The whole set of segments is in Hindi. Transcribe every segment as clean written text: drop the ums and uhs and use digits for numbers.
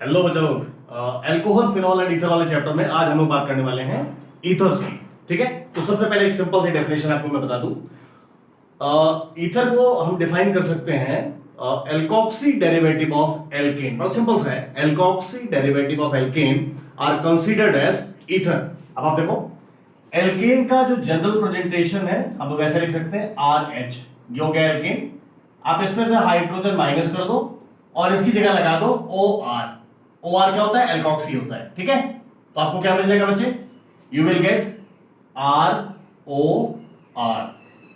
हेलो बच्चों लोग, अल्कोहल फिनॉल एंड ईथर वाले चैप्टर में आज हम लोग बात करने वाले हैं ईथर्स की। ठीक है, तो सबसे पहले एक सिंपल सी डेफिनेशन आपको मैं बता दूं। ईथर को हम डिफाइन कर सकते हैं एल्कोक्सी डेरिवेटिव ऑफ एल्केन। बहुत सिंपल सा है, alkoxy derivative of alkane are considered as ether. अब आप देखो, एल्केन का जो जनरल प्रेजेंटेशन है हम लोग ऐसे लिख सकते हैं RH, ये हो गया एल्केन। आप इसमें से हाइड्रोजन माइनस कर दो और इसकी जगह लगा दो OR। OR क्या होता है? एल्कोक्सी होता है। ठीक है, तो आपको क्या मिल जाएगा बच्चे? You will gate ROR।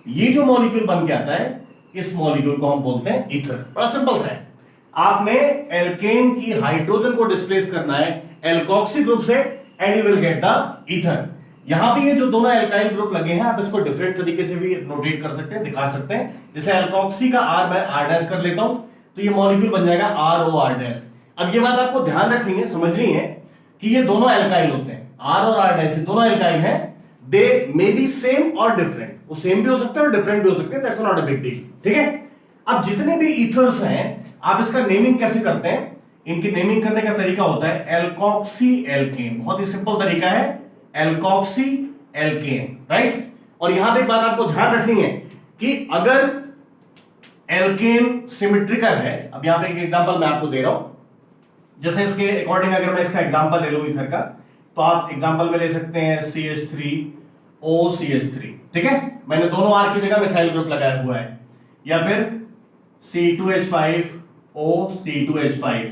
ये जो मॉलिक्यूल बन के आता है, इस मॉलिक्यूल को हम बोलते हैं ईथर। बड़ा सिंपल सा है, आपने एल्केन की हाइड्रोजन को डिस्प्लेस करना है एल्कोक्सी ग्रुप से and you will get the ether. यहां पे ये जो दोनों एल्काइल ग्रुप लगे हैं, आप इसको डिफरेंट तरीके से भी नोटेट कर सकते हैं, दिखा सकते हैं। जैसे एल्कोक्सी का R मैं R' कर लेता हूं, तो ये मॉलिक्यूल बन जाएगा ROR'। अब ये बात आपको ध्यान रखनी है, समझनी है कि ये दोनों एल्काइल होते हैं, R और R' दोनों एल्काइल हैं। दे मे बी सेम और डिफरेंट, वो सेम भी हो सकते हैं और डिफरेंट भी हो सकते हैं, that's not a big deal. ठीक है, अब जितने भी ईथर्स हैं, आप इसका नेमिंग कैसे करते हैं? इनकी नेमिंग करने का तरीका होता है एल्कोक्सी एल्केन। बहुत ही सिंपल तरीका है, एल्कोक्सी एल्केन, राइट। और यहां पे एक बात आपको ध्यान रखनी है कि अगर एल्केन सिमेट्रिकल है, अब यहां पे एक एग्जांपल मैं आपको दे रहा हूं, जैसे इसके अकॉर्डिंग अगर मैं इसका एग्जांपल ले लूं ईथर का, तो आप एग्जांपल में ले सकते हैं CH3OCH3। ठीक है, मैंने दोनों R की जगह मिथाइल ग्रुप लगाया हुआ है, या फिर C2H5OC2H5,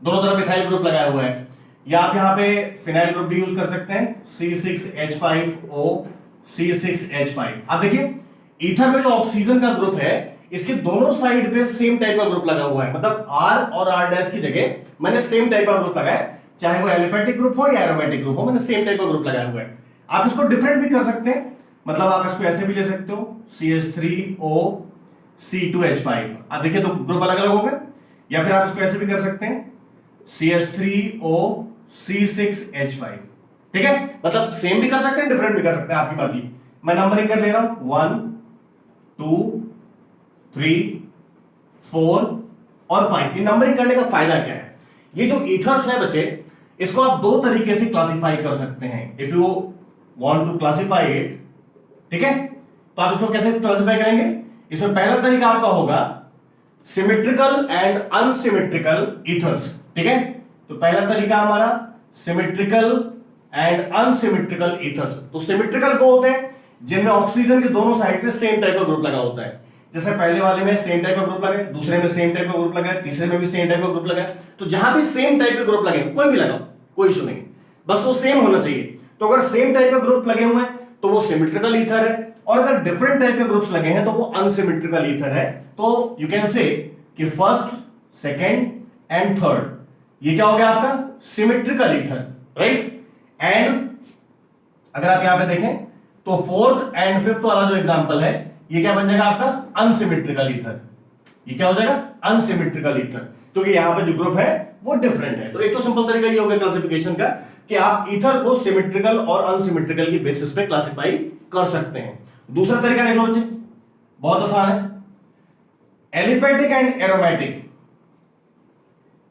दोनों तरफ मिथाइल ग्रुप लगाया हुआ है। या आप यहां पे फिनाइल ग्रुप भी यूज कर सकते हैं, C6H5OC6H5। आप देखिए, ईथर में जो ऑक्सीजन का ग्रुप है, इसके दोनों साइड पे सेम टाइप का ग्रुप लगा हुआ है, मतलब R और R' की जगह मैंने सेम टाइप का ग्रुप लगाया, चाहे वो एलिफेटिक ग्रुप हो या एरोमेटिक ग्रुप हो, मैंने सेम टाइप का ग्रुप लगाया हुआ है। आप इसको डिफरेंट भी कर सकते हैं, मतलब आप इसको ऐसे भी ले सकते हो, CH3OC2H5। आप देखिए, तो ग्रुप अलग अलग हो गए। या फिर आप इसको ऐसे भी कर सकते हैं, CH3OC6H5। ठीक है, मतलब सेम भी कर सकते हैं, डिफरेंट भी कर सकते हैं, आपकी मर्जी। मैं नंबरिंग कर ले रहा हूं, 1 2 3 4 और 5। ये नंबरिंग करने का फायदा क्या है? ये जो ईथर्स है बच्चे, इसको आप दो तरीके से क्लासिफाई कर सकते हैं, if you want to classify it. ठीक है, तो आप इसको कैसे क्लासिफाई करेंगे? इसमें पहला तरीका आपका होगा सिमेट्रिकल एंड अनसिमेट्रिकल ईथर्स। ठीक है, तो पहला तरीका हमारा सिमेट्रिकल एंड अनसिमेट्रिकल ईथर्स। तो सिमेट्रिकल को होते हैं जिनमें ऑक्सीजन के दोनों साइड पे सेम टाइप का ग्रुप लगा होता है। जैसे पहले वाले में सेम टाइप का ग्रुप लगा, दूसरे में सेम टाइप का ग्रुप लगा, तीसरे में भी सेम टाइप का ग्रुप लगा। तो जहां भी सेम टाइप के ग्रुप लगे, कोई भी लगाओ, कोई इशू नहीं, बस वो सेम होना चाहिए। तो अगर सेम टाइप का ग्रुप लगे हुए हैं तो वो सिमेट्रिकल ईथर है, और अगर डिफरेंट टाइप के ग्रुप्स लगे हैं तो वो अनसिमेट्रिकल ईथर है। तो यू कैन से कि फर्स्ट, सेकेंड एंड थर्ड, ये क्या हो गया आपका? Symmetrical ether, right. एंड अगर आप यहां पे देखें तो फोर्थ एंड फिफ्थ वाला जो एग्जांपल है, ये क्या बन जाएगा आपका? Unsymmetrical ether. ये क्या हो जाएगा? अनसिमेट्रिकल ईथर, क्योंकि यहां पे जो ग्रुप है वो डिफरेंट है। तो एक तो सिंपल तरीका ये हो गया क्लासिफिकेशन का कि आप ईथर को सिमेट्रिकल और अनसिमेट्रिकल की बेसिस पे क्लासिफाई कर सकते हैं। दूसरा तरीका देख लो बच्चे, बहुत आसान है, aliphatic and aromatic.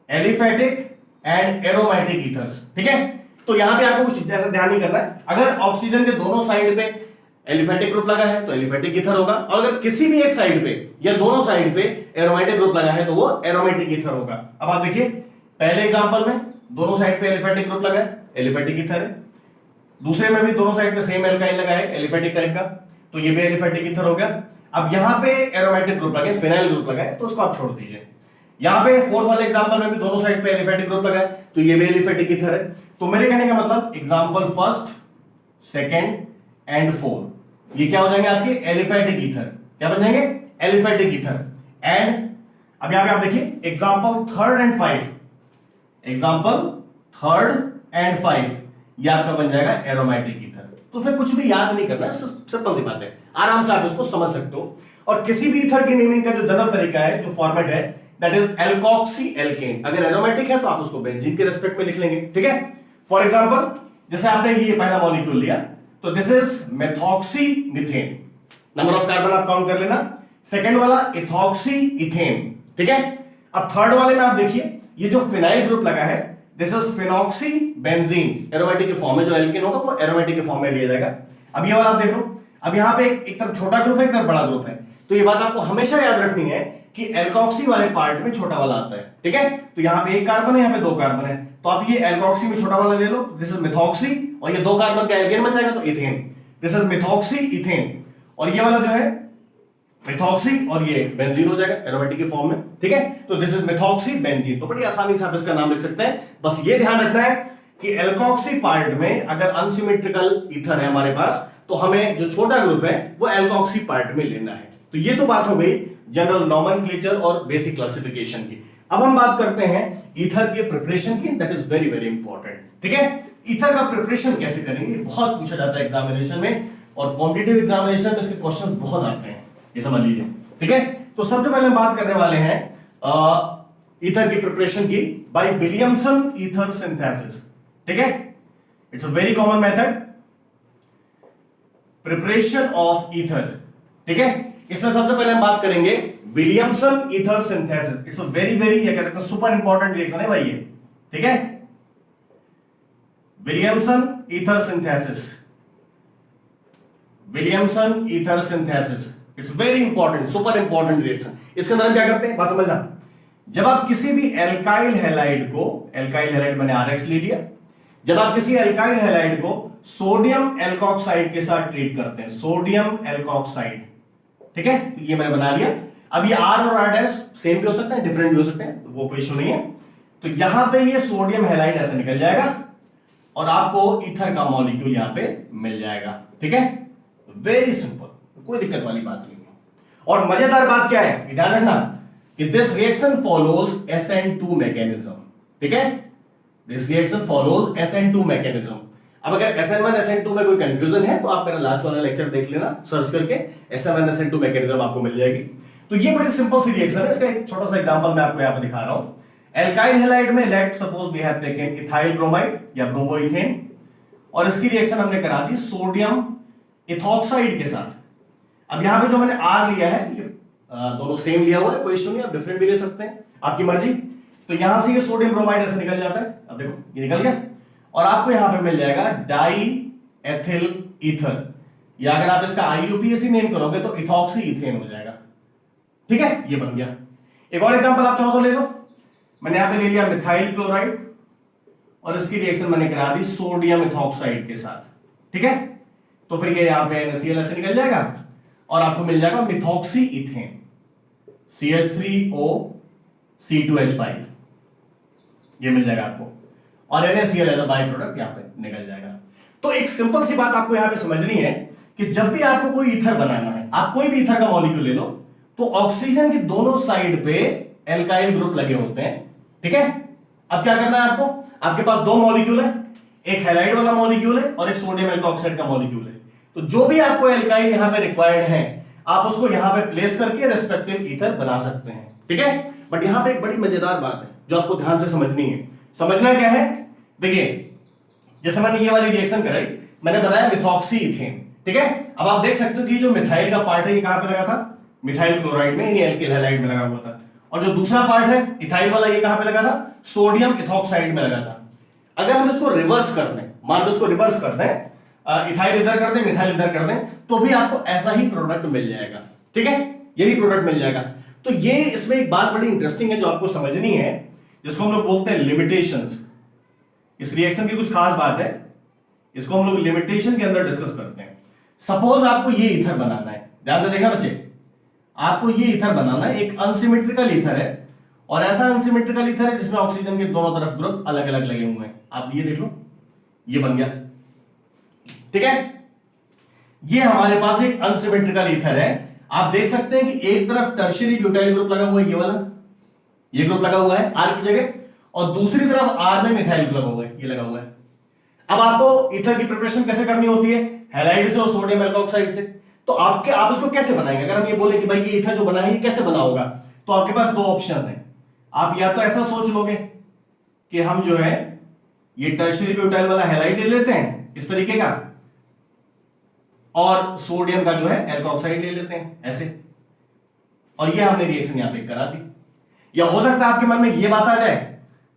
Aliphatic and aromatic ethers. ठीक है, तो यहां पे आपको कुछ ज्यादा ध्यान नहीं करना है। अगर ऑक्सीजन के दोनों साइड पे एलिफेटिक ग्रुप लगा है तो एलिफेटिक ईथर होगा, और अगर किसी भी एक साइड पे या दोनों साइड पे एरोमेटिक ग्रुप लगा है तो वो एरोमेटिक ईथर होगा। अब आप देखिए, पहले एग्जांपल में दोनों साइड पे एलिफेटिक ग्रुप लगा है, एलिफेटिक ईथर है। दूसरे में भी दोनों साइड पे सेम एल्काइल लगा है, एलिफेटिक टाइप का, तो ये भी एलिफेटिक ईथर हो गया। अब यहां पे एरोमेटिक ग्रुप लगे, फिनाइल ग्रुप लगा है, तो उसको आप छोड़ दीजिए। यहां पे फोर्थ वाले एग्जांपल में भी दोनों साइड पे एलिफेटिक ग्रुप लगा है, तो ये भी एलिफेटिक ईथर है। तो मेरे कहने का मतलब example first, second and fourth, ये क्या हो जाएंगे आपके? Aliphatic ether. क्या बन जाएंगे? Aliphatic ether. एंड अब यहां पे आप देखिए example third and 5, example third and 5, ये आपका बन जाएगा एरोमेटिक ईथर। तो फिर कुछ भी याद नहीं करना है, सिंपल सी बात है, आराम से आप इसको समझ सकते हो। और किसी भी ईथर की नेमिंग का जो जनरल तरीका है, जो फॉर्मेट है, दैट इज एल्कोक्सी एल्केन। अगर एरोमेटिक है तो आप उसको बेंजीन के रेस्पेक्ट में लिख लेंगे। ठीक है, फॉर एग्जांपल जैसे आपने ये पहला मॉलिक्यूल लिया, तो this is methoxy methane, number of carbon आप काउंट कर लेना। सेकंड वाला इथॉक्सी इथेन। ठीक है, अब थर्ड वाले में आप देखिए, ये जो फिनाइल ग्रुप लगा है this is phenoxy benzene, aromatic के फॉर्म में जो एल्केन होगा वो एरोमेटिक के फॉर्म में लिया जाएगा। अब ये वाला आप देख लो, अब यहां पे एक तरफ छोटा ग्रुप है, एक तरफ बड़ा ग्रुप है, तो ये बात आपको हमेशा याद रखनी है कि एल्कोक्सी वाले पार्ट में छोटा वाला आता है, ठीक है। तो यहां पे एक कार्बन है, यहां पे दो कार्बन है, तो आप ये एल्कोक्सी में छोटा वाला ले लो, दिस इज मिथॉक्सी, और ये दो कार्बन का एल्केन बन जाएगा तो ethane, this is methoxy ethane, और ये वाला जो है मिथॉक्सी और ये बेंजीन हो जाएगा एरोमेटिक के फॉर्म में, ठीक है। तो दिस इज मिथॉक्सी बेंजीन, तो बड़ी आसानी से आप इसका नाम लिख सकते हैं। बस ये ध्यान रखना है कि एल्कोक्सी पार्ट में अगर अनसिमेट्रिकल ईथर है हमारे पास तो हमें जो छोटा ग्रुप है वो एल्कोक्सी पार्ट में लेना है। तो ये तो बात हो गई जनरल नॉमेनक्लेचर और बेसिक क्लासिफिकेशन की। अब हम बात करते हैं ईथर के प्रिपरेशन की, that is very very important, ठीक है। ईथर का प्रिपरेशन कैसे करेंगे, बहुत पूछा जाता है एग्जामिनेशन में, और कॉम्पिटिटिव एग्जामिनेशन में इसके क्वेश्चन बहुत आते हैं, ये समझ लीजिए, ठीक है। तो सबसे पहले हम बात करने वाले हैं ईथर की प्रिपरेशन की बाय विलियमसन ईथर सिंथेसिस, ठीक है। It's a very common method, preparation of ether, ठीक है। इसमें सबसे पहले हम बात करेंगे Williamson ether synthesis. It's a very very ये कह सकते हैं सुपर इंपॉर्टेंट रिएक्शन है भाई ये, ठीक है। Williamson ether synthesis, Williamson ether synthesis, it's very important, super important reaction. इसके अंदर हम क्या करते हैं, बात समझना। जब आप किसी भी एल्काइल हैलाइड को, एल्काइल हैलाइड मैंने RX ले लिया, जब आप किसी एल्काइल हैलाइड को सोडियम एल्कोक्साइड के साथ ट्रीट करते हैं, सोडियम एल्कोक्साइड, ठीक है, तो ये मैंने बना लिया। अब ये R और R' सेम भी हो सकते हैं, डिफरेंट भी हो सकते हैं, वो कोई इशू नहीं है। तो यहां पे ये सोडियम हैलाइड ऐसे निकल जाएगा और आपको ईथर का मॉलिक्यूल यहां पे मिल जाएगा, ठीक है। वेरी सिंपल, कोई दिक्कत वाली बात नहीं है। और मजेदार बात क्या है, ध्यान रखना कि this reaction follows SN2 mechanism, ठीक है। This reaction follows SN2 mechanism. अब अगर SN1 SN2 में कोई कंफ्यूजन है तो आप मेरा लास्ट वाला लेक्चर देख लेना, सर्च करके SN1 SN2 मैकेनिज्म आपको मिल जाएगी। तो ये बड़ी सिंपल सी रिएक्शन है, इसका एक छोटा सा एग्जांपल मैं आपको यहां पे दिखा रहा हूं। एल्काइल हैलाइड में let suppose we have taken ethyl bromide या ब्रोमोइथेन, और इसकी रिएक्शन हमने करा दी सोडियम इथॉक्साइड के साथ। अब यहां पे जो मैंने R लिया है ये दोनों सेम लिया हुआ है, कोई इशू नहीं, आप डिफरेंट भी ले सकते हैं, आपकी मर्जी। तो यहां से ये सोडियम ब्रोमाइड ऐसे निकल जाता है, अब देखो ये निकल गया, और आपको यहां पे मिल जाएगा डाई एथिल ईथर, या अगर आप इसका IUPAC नेम करोगे तो इथॉक्सी इथेन हो जाएगा, ठीक है, ये बन गया। एक और एग्जांपल आप चाहो तो ले लो, मैंने यहां पे ले लिया मिथाइल क्लोराइड और इसकी रिएक्शन मैंने करा दी सोडियम इथॉक्साइड के साथ, ठीक है। तो फिर ये यहां पे NaCl ऐसे निकल जाएगा और आपको मिल जाएगा मिथॉक्सी इथेन, CH3O C2H5, ये मिल जाएगा आपको, और NaCl as a by product यहां पे निकल जाएगा। तो एक सिंपल सी बात आपको यहां पे समझनी है कि जब भी आपको कोई ईथर बनाना है, आप कोई भी ईथर का मॉलिक्यूल ले लो, तो ऑक्सीजन की दोनों साइड पे एल्काइल ग्रुप लगे होते हैं, ठीक है। अब क्या करना है आपको, आपके पास दो मॉलिक्यूल है, एक हैलाइड वाला मॉलिक्यूल है और एक सोडियम एल्कोक्साइड का मॉलिक्यूल है। तो जो भी आपको एल्काइल यहां पे रिक्वायर्ड है आप उसको यहां पे प्लेस करके रेस्पेक्टिव ईथर बना सकते हैं, ठीक है। बट यहां पे एक बड़ी मजेदार बात है जो आपको ध्यान से समझनी है। समझना क्या है, देखिए जैसे मैंने ये वाली रिएक्शन कराई, मैंने बनाया मिथॉक्सी इथेन, ठीक है। अब आप देख सकते हो कि जो मिथाइल का पार्ट है ये कहां पे लगा था, मिथाइल क्लोराइड में, यानी एल्किल हैलाइड में लगा हुआ था, और जो दूसरा पार्ट है इथाइल वाला ये कहां पे लगा था, सोडियम इथॉक्साइड में लगा था। अगर हम इसको रिवर्स कर दें, मान लो इसको रिवर्स कर दें, इथाइल इधर कर दें, मिथाइल इधर कर दें, तो भी आपको ऐसा ही प्रोडक्ट मिल जाएगा, ठीक है, यही प्रोडक्ट मिल जाएगा। तो ये इसमें एक बात बड़ी इंटरेस्टिंग है जो आपको समझनी है, जिसको हम लोग बोलते हैं लिमिटेशंस। इस रिएक्शन की कुछ खास बात है, इसको हम लोग लिमिटेशन के अंदर डिस्कस करते हैं। सपोज आपको ये ईथर बनाना है, ध्यान से देखना बच्चे, आपको ये ईथर बनाना है, एक अनसिमेट्रिकल ईथर है, और ऐसा अनसिमेट्रिकल ईथर है जिसमें ऑक्सीजन के दोनों तरफ ग्रुप अलग अलग लगे हुए हैं। आप ये देख लो, ये बन गया, ठीक है। ये हमारे पास एक अनसिमेट्रिकल ईथर है। आप देख सकते हैं कि एक तरफ टर्शियरी ब्यूटाइल ग्रुप लगा हुआ है, ये वाला, ये ग्रुप लगा हुआ है R की जगह, और दूसरी तरफ R में मिथाइल ग्रुप लगा हुआ है, ये लगा हुआ है। अब आपको ईथर की प्रिपरेशन कैसे करनी होती है, हैलाइड से और सोडियम एल्कोक्साइड से। तो आप इसको कैसे बनाएंगे, अगर हम ये बोले कि भाई ये ईथर जो बना है ये कैसे बना होगा, तो आपके पास दो ऑप्शन है। आप या तो ऐसा सोच लोगे कि हम जो है ये टर्शियरी ब्यूटाइल वाला हैलाइड ले लेते हैं इस तरीके का, और सोडियम का जो है एल्कोक्साइड ले लेते हैं ऐसे, और ये हमने रिएक्शन यहां पे करा दी। या हो सकता है आपके मन में ये बात आ जाए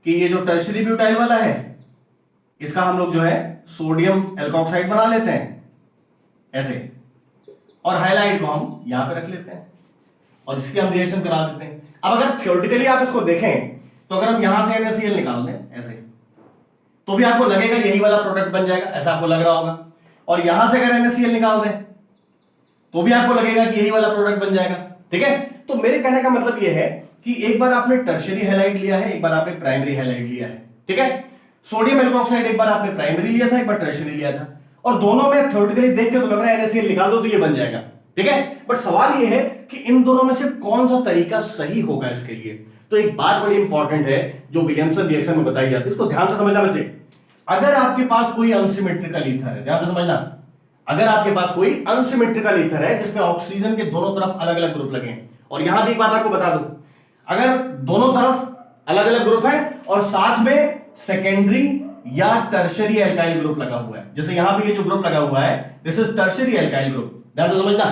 कि ये जो टर्शरी ब्यूटाइल वाला है इसका हम लोग जो है सोडियम एल्कोक्साइड बना लेते हैं ऐसे, और हाइलाइट को हम यहां पे रख लेते हैं और इसकी हम रिएक्शन करा देते हैं। अब अगर थ्योरेटिकली आप इसको देखें तो अगर हम यहां से NaCl निकाल दें ऐसे, तो भी आपको लगेगा यही वाला प्रोडक्ट बन जाएगा, ऐसा आपको लग रहा होगा। और यहां से अगर NaCl निकाल दें तो भी आपको लगेगा कि यही वाला प्रोडक्ट बन जाएगा। ठीक है, तो मेरे कहने का मतलब यह है कि एक बार आपने टर्शियरी हैलाइड लिया है, एक बार आपने प्राइमरी हैलाइड लिया है। ठीक है, सोडियम एल्कोक्साइड एक बार आपने प्राइमरी लिया था, एक बार टर्शियरी लिया था, और दोनों में थ्योरेटिकली देख के तो लग रहा है NaCl निकाल दो तो ये बन जाएगा। ठीक है, बट सवाल ये है कि इन दोनों में से कौन सा तरीका सही होगा इसके लिए। तो एक बात बड़ी इंपॉर्टेंट है जो विलियमसन रिएक्शन में बताई जाती है, इसको ध्यान से समझना बच्चे। अगर आपके पास कोई अनसिमेट्रिकल ईथर है, ध्यान से समझना, अगर आपके पास कोई अनसिमेट्रिकल ईथर है जिसमें ऑक्सीजन के दोनों तरफ अलग अलग ग्रुप लगे हैं, और यहां भी एक बात आपको बता दूं, अगर दोनों तरफ अलग अलग ग्रुप है और साथ में सेकेंडरी या टर्शियरी एल्काइल ग्रुप लगा हुआ है, जैसे यहां पे ये जो ग्रुप लगा हुआ है this is tertiary alkyl group, ध्यान से समझना।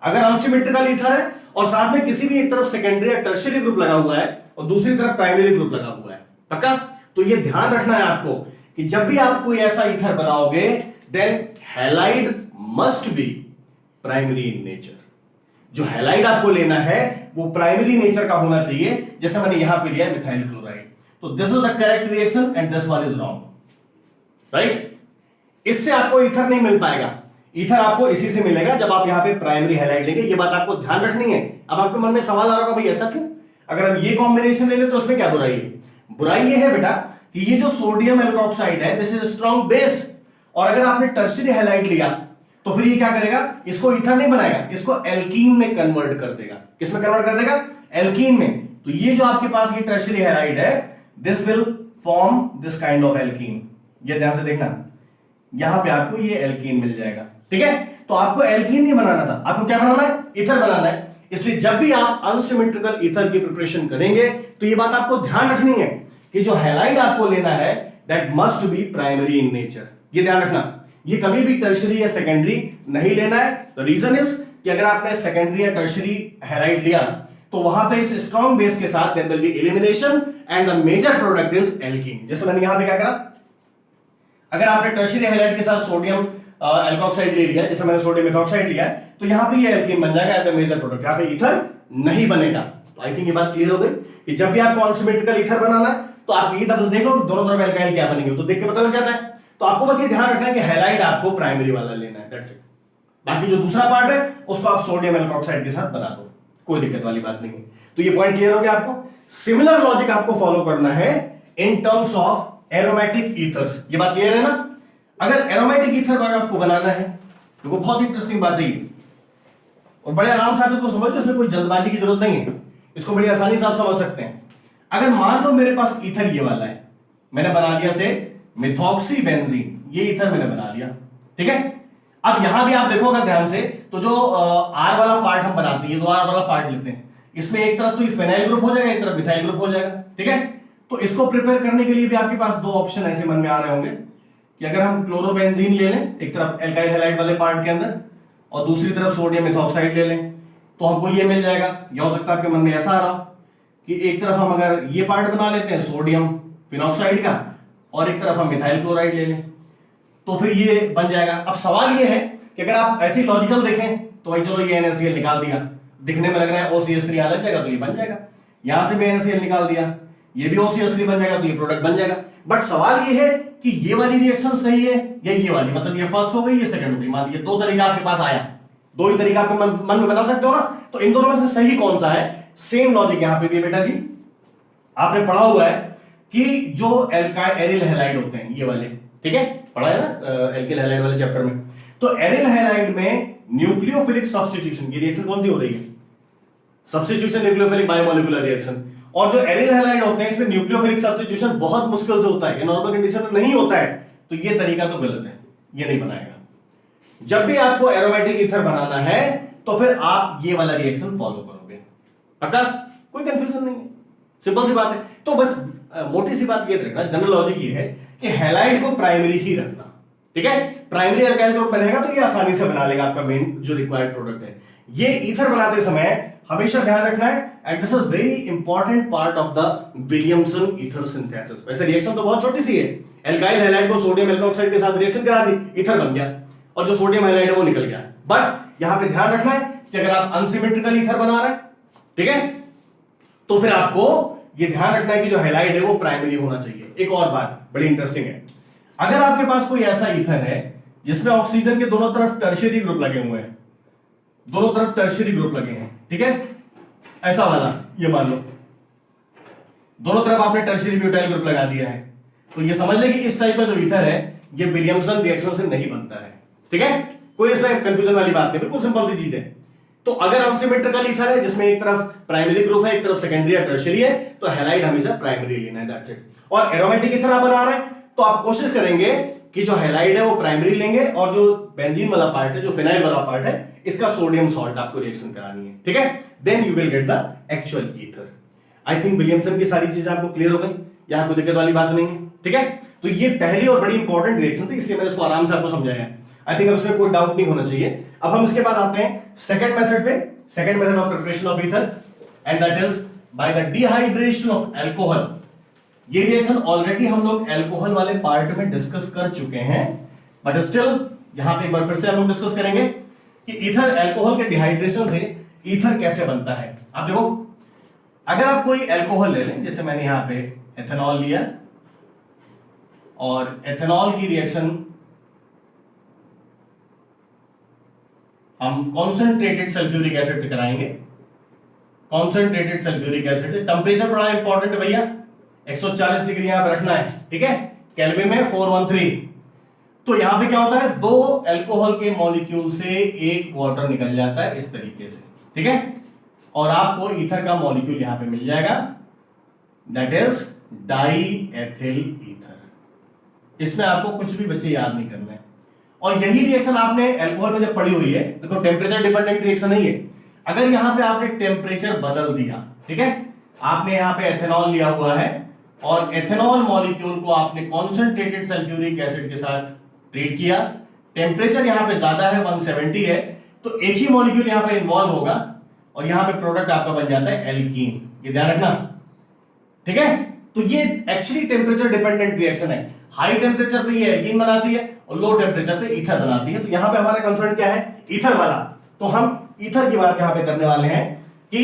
अगर अनसिमेट्रिकल ईथर है और साथ में किसी भी एक तरफ सेकेंडरी या टर्शियरी ग्रुप लगा हुआ है और दूसरी तरफ प्राइमरी ग्रुप लगा हुआ है, पक्का? तो ये ध्यान रखना है आपको कि जब भी आप कोई ऐसा ईथर बनाओगे then halide must be primary in nature. जो हैलाइड आपको लेना है वो प्राइमरी नेचर का होना चाहिए, जैसे मैंने यहां पे लिया मिथाइल क्लोराइड। तो this is the correct reaction and this one is wrong, right? इससे आपको ईथर नहीं मिल पाएगा, ईथर आपको इसी से मिलेगा जब आप यहां पे प्राइमरी हैलाइड लेंगे। ये बात आपको ध्यान रखनी है। अब आपके मन में सवाल आ रहा होगा भाई ऐसा क्यों, अगर हम ये कॉम्बिनेशन ले लें तो उसमें क्या बुराई है? बुराई ये है बेटा कि ये जो सोडियम एल्कोक्साइड है दिस इज स्ट्रॉन्ग बेस, और अगर आपने टर्शियरी हैलाइड लिया तो फिर ये क्या करेगा, इसको ईथर नहीं बनाएगा, इसको एल्कीन में कन्वर्ट कर देगा। किसमें कन्वर्ट कर देगा? एल्कीन में। तो ये जो आपके पास ये टर्शियरी हैलाइड है this will form this kind of alkene. ये ध्यान से देखना, यहां पे आपको ये एल्कीन मिल जाएगा। ठीक है, तो आपको एल्कीन नहीं बनाना था, आपको क्या बनाना है? ईथर बनाना है। इसलिए जब भी आप अनसिमेट्रिकल ईथर की प्रिपरेशन करेंगे तो ये बात आपको ध्यान रखनी है कि जो हैलाइड आपको लेना है that must be primary in nature. ये ध्यान रखना, ये कभी भी टर्शियरी या सेकेंडरी नहीं लेना है। द रीजन इज कि अगर आपने सेकेंडरी या टर्शियरी हैलाइड लिया तो वहां पे इस स्ट्रॉन्ग बेस के साथ there will be elimination and the major product is alkene. जैसे मैंने यहां पे क्या करा, अगर आपने टर्शियरी हैलाइड के साथ सोडियम एल्कोक्साइड ले लिया, जैसे मैंने सोडियम मेथॉक्साइड लिया, तो यहां पे ये एल्कीन बन जाएगा एज द मेजर प्रोडक्ट, यहां पे ईथर नहीं बनेगा। तो आई थिंक ये बात क्लियर हो गई कि जब भी आपको अनसिमेट्रिकल ईथर बनाना है तो आप ये बात देख लो दोनों तरफ एल्काइल क्या बनेंगे, तो देख के पता लग जाता है। तो आपको बस ये ध्यान रखना है कि हैलाइड आपको प्राइमरी वाला लेना है, दैट्स इट। बाकी जो दूसरा पार्ट है उसको आप सोडियम एल्कोक्साइड के साथ बना दो, कोई दिक्कत वाली बात नहीं है। तो ये पॉइंट क्लियर हो गया आपको। सिमिलर लॉजिक आपको फॉलो करना है in terms of aromatic ethers. ये बात क्लियर है ना? अगर एरोमेटिक ईथर आपको बनाना है तो वो बहुत इंटरेस्टिंग बात है और बड़े आराम से आप इसको समझो, इसमें कोई जल्दबाजी की जरूरत नहीं है, इसको बड़ी आसानी से आप समझ सकते हैं। अगर मान लो मेरे पास ईथर ये वाला है, मैंने बना लिया से मिथॉक्सी बेंजीन, ये ईथर मैंने बना लिया, ठीक है। अब यहां भी आप देखोगे ध्यान से तो जो आर वाला पार्ट हम बनाते हैं, दो आर वाला पार्ट लेते हैं, इसमें एक तरफ तो ये फिनाइल ग्रुप हो जाएगा, एक तरफ मिथाइल ग्रुप हो जाएगा, ठीक है। तो इसको प्रिपेयर करने के लिए भी आपके पास दो ऑप्शन ऐसे मन में आ रहे होंगे कि अगर हम क्लोरोबेंजीन ले लें एक तरफ एल्काइल हैलाइड वाले पार्ट के अंदर और दूसरी तरफ सोडियम मेथॉक्साइड ले लें तो हमको ये मिल जाएगा। या हो सकता है आपके मन में ऐसा आ रहा कि एक तरफ हम अगर ये पार्ट बना लेते हैं सोडियम फिनॉक्साइड का और एक तरफ हम मिथाइल क्लोराइड ले लें तो फिर ये बन जाएगा। अब सवाल ये है कि अगर आप ऐसी लॉजिकल देखें तो भाई चलो ये NaCl निकाल दिया, दिखने में लग रहा है OCH3 यहां लग जाएगा तो ये बन जाएगा, यहां से भी NaCl निकाल दिया, ये भी OCH3 बन जाएगा तो ये प्रोडक्ट बन जाएगा। बट सवाल ये है कि ये वाली रिएक्शन सही है या ये वाली, मतलब ये फर्स्ट हो गई ये सेकंड हो गई। मान लीजिए दो तरीका आपके पास आया, दो ही तरीका आपके मन में बना सकते हो ना, तो इन दोनों में से सही कौन सा है? सेम लॉजिक यहां पे भी बेटा जी आपने पढ़ा हुआ है कि जो एरिल हैलाइड होते हैं ये वाले, ठीक है, पढ़ा है ना एल्किल हैलाइड वाले चैप्टर में। तो एरिल हैलाइड में न्यूक्लियोफिलिक सब्स्टिट्यूशन की रिएक्शन कौन सी हो रही है? Substitution nucleophilic biomolecular reaction. और जो एरिल हैलाइड होते हैं इसमें न्यूक्लियोफिलिक सब्स्टिट्यूशन बहुत मुश्किल से होता है, ये नॉर्मल कंडीशन में नहीं होता है, तो ये तरीका तो गलत है, ये नहीं बनाएगा। जब भी आपको एरोमेटिक ईथर बनाना है तो फिर आप ये वाला रिएक्शन फॉलो करोगे, पक्का? कोई कंफ्यूजन नहीं है, सिंपल सी बात है। तो बस मोटी सी बात ये रखना, जनरल लॉजिक ये है कि हैलाइड को प्राइमरी ही रखना, ठीक है। प्राइमरी अल्काइल ग्रुप रहेगा तो ये आसानी से बना लेगा आपका मेन जो रिक्वायर्ड प्रोडक्ट है। ये ईथर बनाते समय हमेशा ध्यान रखना है, and this is very important part of the Williamson ether synthesis. वैसे रिएक्शन तो बहुत छोटी सी है, एल्काइल हैलाइड को सोडियम एल्कोऑक्साइड के साथ रिएक्शन करा दी, ईथर बन गया, और जो सोडियम हैलाइड है वो निकल गया। बट यहां पे ध्यान रखना है कि अगर आप अनसिमेट्रिकल ईथर बना रहे हैं, ठीक है, तो फिर आपको ये ध्यान रखना है कि जो हैलाइड है वो प्राइमरी होना चाहिए। एक और बात बड़ी इंटरेस्टिंग है, अगर आपके पास कोई ऐसा ईथर है जिसमें ऑक्सीजन के दोनों तरफ टर्शियरी ग्रुप लगे हुए हैं, दोनों तरफ टर्शियरी ग्रुप लगे हैं, ठीक है, ऐसा वाला, ये मान लो दोनों तरफ आपने टर्शियरी ब्यूटाइल ग्रुप लगा दिया है, तो ये समझ ले कि इस टाइप का जो ईथर है ये विलियमसन रिएक्शन से नहीं बनता है, ठीक है, कोई इसमें कंफ्यूजन वाली बात नहीं, बिल्कुल सिंपल सी चीज है। तो अगर अनसिमेट्रिकल ईथर है जिसमें एक तरफ प्राइमरी ग्रुप है, एक तरफ सेकेंडरी या टर्शियरी है, तो हैलाइड हमेशा प्राइमरी लेना है, दैट्स इट। और एरोमेटिक ईथर आप बना रहे हैं तो आप कोशिश करेंगे कि जो हैलाइड है वो प्राइमरी लेंगे, और जो बेंजीन वाला पार्ट है, जो फिनाइल वाला पार्ट है, इसका सोडियम सॉल्ट आपको रिएक्शन करानी है, ठीक है, then you will get the actual ether. I think Williamson की सारी चीजें आपको क्लियर हो गई, यहां कोई दिक्कत वाली बात नहीं है, ठीक है। तो ये पहली और बड़ी इंपॉर्टेंट रिएक्शन थी, इसलिए मैंने इसको आराम से आपको समझाया है। आई थिंक उसमें कोई डाउट नहीं होना चाहिए। अब हम इसके बाद आते हैं सेकंड मेथड पे, second method of preparation of ether, and that is by the dehydration of alcohol. ये रिएक्शन ऑलरेडी हम लोग अल्कोहल वाले पार्ट में डिस्कस कर चुके हैं, बट स्टिल यहां पे एक बार फिर से हम लोग डिस्कस करेंगे कि ईथर, अल्कोहल के डिहाइड्रेशन से ईथर कैसे बनता है। आप देखो, अगर आप कोई अल्कोहल ले लें, जैसे मैंने यहां पे एथेनॉल लिया, और एथेनॉल की रिएक्शन हम कॉन्सेंट्रेटेड सल्फ्यूरिक एसिड से कराएंगे, कॉन्सेंट्रेटेड सल्फ्यूरिक एसिड से। टेंपरेचर बड़ा इंपॉर्टेंट है भैया, 140 डिग्री यहां पे रखना है, ठीक है, केल्विन में 413। तो यहां पे क्या होता है, दो अल्कोहल के मॉलिक्यूल से एक वाटर निकल जाता है इस तरीके से, ठीक है, और आपको ईथर का मॉलिक्यूल यहां पे मिल जाएगा, that is die ethyl ether. इसमें आपको कुछ भी बच्चे याद नहीं करना है, और यही रिएक्शन आपने अल्कोहल में जब पढ़ी हुई है, देखो टेम्परेचर डिपेंडेंट रिएक्शन नहीं है। अगर यहां पे आपने टेम्परेचर बदल दिया, ठीक है, आपने यहां पे एथेनॉल लिया हुआ है और एथेनॉल मॉलिक्यूल को आपने कॉन्सेंट्रेटेड सल्फ्यूरिक एसिड के साथ ट्रीट किया, टेम्परेचर यहां पे ज्यादा है, 170 है, तो एक ही मॉलिक्यूल यहां पे इन्वॉल्व होगा और यहां पे प्रोडक्ट आपका बन जाता है एल्कीन। ये ध्यान रखना, ठीक है। तो ये एक्चुअली टेम्परेचर डिपेंडेंट रिएक्शन है, हाई टेम्परेचर पे ये एल्कीन बनाती है और लो टेम्परेचर पे ईथर बनाती है। तो यहां पे हमारा कंसर्न क्या है, ईथर वाला। तो हम ईथर की बात यहां पे करने वाले हैं कि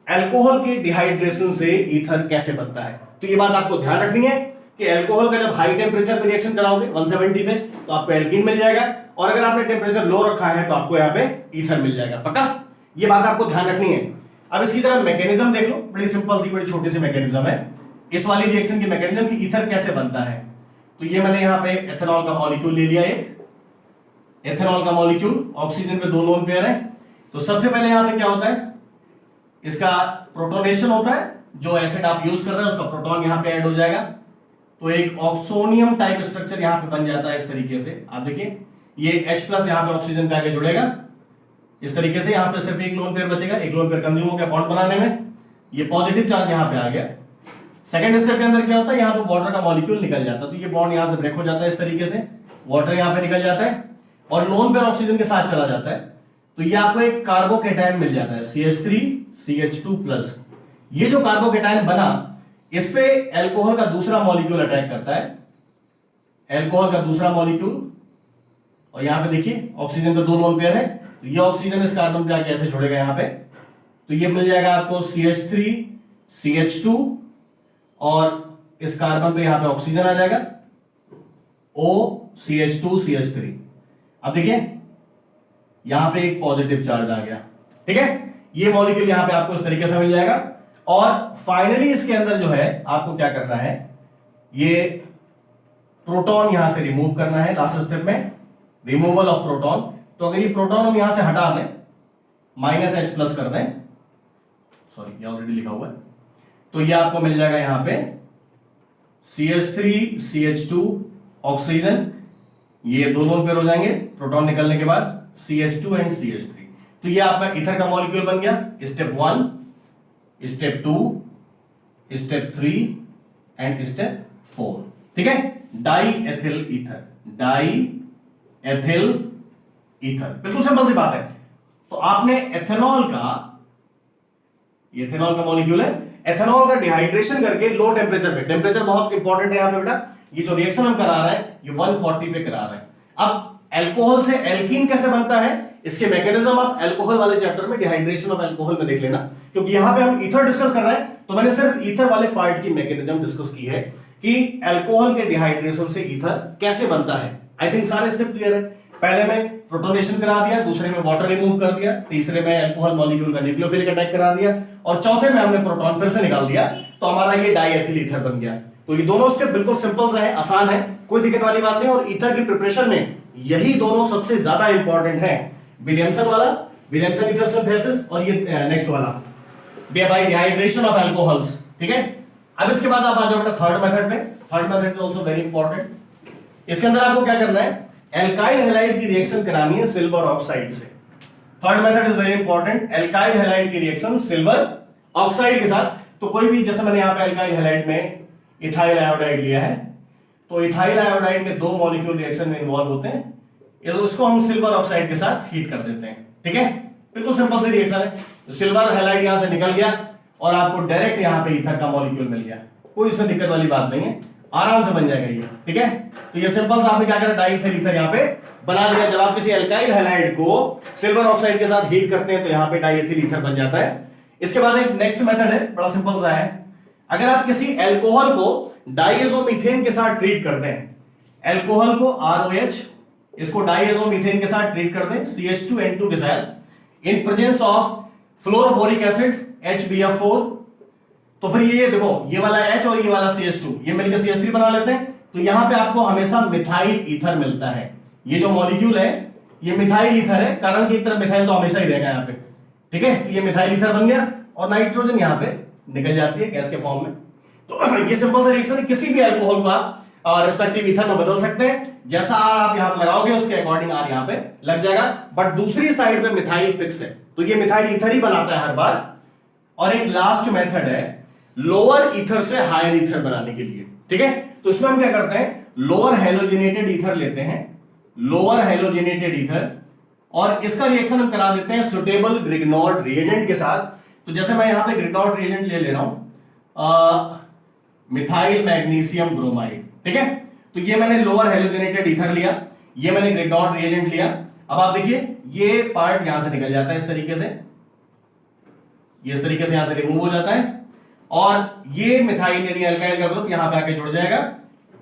अल्कोहल के डिहाइड्रेशन से ईथर कैसे बनता है। तो ये बात आपको ध्यान रखनी है कि अल्कोहल का जब हाई टेम्परेचर पे रिएक्शन कराओगे 170 पे, तो आपको एल्कीन मिल जाएगा, और अगर आपने टेम्परेचर लो रखा है तो आपको यहाँ पे ईथर मिल जाएगा, पक्का। ये बात आपको ध्यान रखनी है। अब इसकी तरह मैकेनिज्म देख लो, बड़ी सिंपल सी बड़ी छोटी सी मैकेनिज्म है इस वाली रिएक्शन की मैकेनिज्म की, ईथर कैसे बनता है। तो ये मैंने यहाँ पे एथेनॉल का मॉलिक्यूल ले लिया, एक एथेनॉल का मॉलिक्यूल, ऑक्सीजन पे 2 लोन पेयर है। तो सबसे पहले यहाँ पे क्या होता है, इसका प्रोटोनेशन होता है, जो एसिड आप यूज कर रहे हैं उसका प्रोटॉन यहाँ पे ऐड हो जाएगा, तो एक ऑक्सोनियम टाइप स्ट्रक्चर यहाँ पे बन जाता है इस तरीके से। आप देखिए ये H+ यहाँ पे ऑक्सीजन पे आगे जुड़ेगा इस तरीके से, यहाँ पे सिर्फ एक लोन पेयर बचेगा, एक लोन पेयर कंज्यूम हो गया बॉन्ड बनाने में, ये पॉजिटिव चार्ज यहाँ पे आ गया। सेकंड स्टेप के अंदर क्या होता है, यहाँ पे वाटर का मॉलिक्यूल निकल जाता है, तो ये बॉन्ड यहाँ से ब्रेक हो जाता है इस तरीके से, वाटर यहाँ पे निकल जाता है और लोन पेयर ऑक्सीजन के साथ चला जाता है, तो ये आपको एक कार्बोकेटायन मिल जाता है CH3CH2+। ये जो कार्बोकेटायन बना, इस पे अल्कोहल का दूसरा मॉलिक्यूल अटैक करता है, अल्कोहल का दूसरा मॉलिक्यूल, और यहां पे देखिए ऑक्सीजन पे 2 लोन पेयर है, तो ये ऑक्सीजन इस कार्बन पे आके ऐसे जुड़ेगा यहाँ पे, तो ये मिल जाएगा आपको CH3CH2, और इस कार्बन पे यहां पे ऑक्सीजन आ जाएगा OCH2CH3। अब देखिए यहां पे एक पॉजिटिव चार्ज आ गया, ठीक है, ये मॉलिक्यूल यहां पे आपको इस तरीके से मिल जाएगा। और फाइनली इसके अंदर जो है आपको क्या करना है, ये प्रोटॉन यहां से रिमूव करना है लास्ट स्टेप में, रिमूवल ऑफ प्रोटॉन। तो अगर ये प्रोटॉन हम यहां से हटा दें, -H+ कर दें, सॉरी ये ऑलरेडी लिखा हुआ है, तो ये आपको मिल जाएगा यहां पे CH3CH2 ऑक्सीजन, ये 2 लोन पेयर हो जाएंगे प्रोटॉन निकलने के बाद, CH2 एंड CH3। तो ये आपका ईथर का मॉलिक्यूल बन गया, step 1, step 2, step 3 and step 4, ठीक है, die ethyl ether, die ethyl ether, बिल्कुल सिंपल सी बात है। तो आपने एथेनॉल का ये इथेनॉल का मॉलिक्यूल है। एथेनॉल का डिहाइड्रेशन करके लो टेम्परेचर पे, टेम्परेचर बहुत इंपॉर्टेंट है यहाँ पे बेटा, ये जो रिएक्शन हम करा रहा है ये 140 पे करा रहा है। अब एल्कोहल से एल्कीन कैसे बनता है, इसके मैकेनिज्म आप एल्कोहल वाले चैप्टर में डिहाइड्रेशन ऑफ एल्कोहल में देख लेना, क्योंकि यहां पे हम ईथर डिस्कस कर रहे हैं तो मैंने सिर्फ ईथर वाले पार्ट की मैकेनिज्म डिस्कस की है कि एल्कोहल के डिहाइड्रेशन से ईथर कैसे बनता है। आई थिंक सारे स्टेप क्लियर है। पहले में प्रोटोनेशन करा दिया, दूसरे में वाटर रिमूव कर दिया, तीसरे में एल्कोहल मॉलिक्यूल का न्यूक्लियोफिलिक अटैक करा दिया और चौथे में हमने प्रोटॉन फिर से निकाल दिया, तो हमारा ये डाईएथिल ईथर बन गया। तो ये दोनों स्टेप बिल्कुल सिंपल है, आसान है, कोई दिक्कत वाली बात नहीं। और ईथर की प्रिपरेशन में यही दोनों सबसे ज्यादा इंपॉर्टेंट है, विलियमसन वाला, विलियमसन ईथर सिंथेसिस, और ये नेक्स्ट वाला बाय डिहाइड्रेशन ऑफ अल्कोहल्स। ठीक है, अब इसके बाद आप आ जाओ बेटा थर्ड मेथड पे। Third method is also very important. इसके अंदर आपको क्या करना है, एल्काइल हैलाइड की रिएक्शन करानी है सिल्वर ऑक्साइड से। Third method is very important, alkyl halide की रिएक्शन सिल्वर ऑक्साइड के साथ। तो कोई भी, जैसे मैंने यहां पे एल्काइल हैलाइड में इथाइल आयोडाइड लिया है, तो इथाइल आयोडाइड में 2 मॉलिक्यूल रिएक्शन में इन्वॉल्व होते हैं, उसको हम सिल्वर ऑक्साइड के साथ हीट कर देते हैं। ठीक है, बिल्कुल सिंपल सी रिएक्शन है। तो सिल्वर हैलाइड यहां से निकल गया और आपको डायरेक्ट यहां पे ईथर का मॉलिक्यूल मिल गया, कोई इसमें दिक्कत वाली बात नहीं है, आराम से बन जाएगा ये। ठीक है, तो ये सिंपल सा आपने क्या करा, डाईइथर ईथर यहां पे बना लिया। जब आप किसी एल्काइल हैलाइड को सिल्वर ऑक्साइड के साथ हीट करते हैं तो यहां पे डाईइथर ईथर बन जाता है। इसके बाद एक नेक्स्ट मेथड है, बड़ा सिंपल सा है। अगर आप किसी एल्कोहल को डाइएजोमीथेन के साथ ट्रीट करते हैं, एल्कोहल को ROH, इसको डाइएजोमीथेन के साथ ट्रीट करते हैं CH2N2 के साथ, in presence of fluoroboric acid HBF4, तो फिर ये देखो, ये वाला H और ये वाला CH2 ये मिलकर CH3 बना लेते हैं, तो यहां पे आपको हमेशा मिथाइल ईथर मिलता है। ये जो मॉलिक्यूल है ये मिथाइल ईथर है, कारण की एक तरफ मिथाइल तो हमेशा ही रहेगा यहां पे। ठीक है, तो ये मिथाइल ईथर बन गया और नाइट्रोजन यहां पे निकल जाती है गैस के फॉर्म में। तो ये सिंपल सा रिएक्शन है, किसी भी अल्कोहल को आप रिस्पेक्टिव ईथर में बदल सकते हैं, जैसा आप यहां पर लगाओगे उसके अकॉर्डिंग आर यहां पे लग जाएगा। बट दूसरी साइड पे मिथाइल फिक्स है, तो ये मिथाइल ईथर ही बनाता है हर बार। और एक लास्ट मेथड है लोअर ईथर से हायर ईथर बनाने के लिए। ठीक है, तो इसमें हम क्या करते हैं, लोअर हेलोजिनेटेड ईथर लेते हैं, लोअर हेलोजिनेटेड ईथर, और इसका रिएक्शन हम करा देते हैं सुटेबल ग्रिग्नॉर्ड रिएजेंट के साथ। तो जैसे मैं यहां पे ग्रिग्नॉर्ड रिएजेंट ले रहा हूं, मिथाइल मैग्नीशियम ब्रोमाइड। ठीक है, तो ये मैंने लोअर हेलोजिनेटेड ईथर लिया, ये मैंने ग्रिग्नॉर्ड रिएजेंट लिया। अब आप देखिए ये पार्ट यहां से निकल जाता है इस तरीके से, ये इस तरीके से यहां से रिमूव हो जाता है, और ये मिथाइल यानी अल्काइल का ग्रुप यहां पे आके जुड़ जाएगा।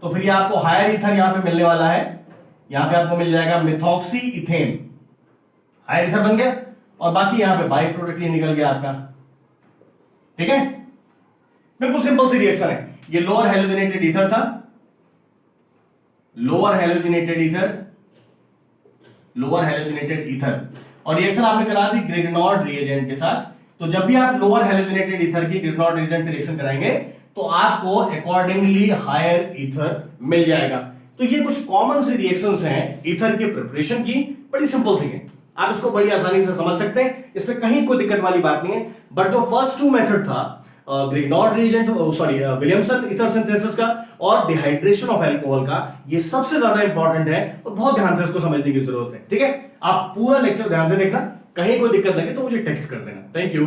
तो फिर ये आपको हायर ईथर यहां पे मिलने वाला है, यहां पे आपको मिल जाएगा मिथॉक्सी इथेन, हायर ईथर बन गया, और बाकी यहां पे बाई प्रोडक्ट निकल गया आपका। ठीक है, बिल्कुल सिंपल सी रिएक्शन है। ये लोअर हेलोजिनेटेड ईथर था, lower halogenated ether, lower halogenated ether, और रिएक्शन आपने करा दी ग्रिग्नॉर्ड रिएजेंट के साथ। तो जब भी आप लोअर हेलोजिनेटेड ईथर की ग्रिग्नॉर्ड रिएजेंट से रिएक्शन कराएंगे तो आपको अकॉर्डिंगली हायर ईथर मिल जाएगा। तो ये कुछ कॉमन सी रिएक्शंस हैं ईथर के प्रिपरेशन की, बड़ी सिंपल सी है, आप इसको बड़ी आसानी से समझ सकते हैं, इसमें कहीं कोई दिक्कत वाली बात नहीं है। बट जो फर्स्ट 2 मेथड था, Grignard reagent, sorry Williamson ether synthesis का और डिहाइड्रेशन ऑफ अल्कोहल का, ये सबसे ज्यादा इंपॉर्टेंट है और बहुत ध्यान से इसको समझने की जरूरत है। ठीक है, आप पूरा लेक्चर ध्यान से देखना, कहीं कोई दिक्कत लगे तो मुझे टेक्स्ट कर देना। Thank you.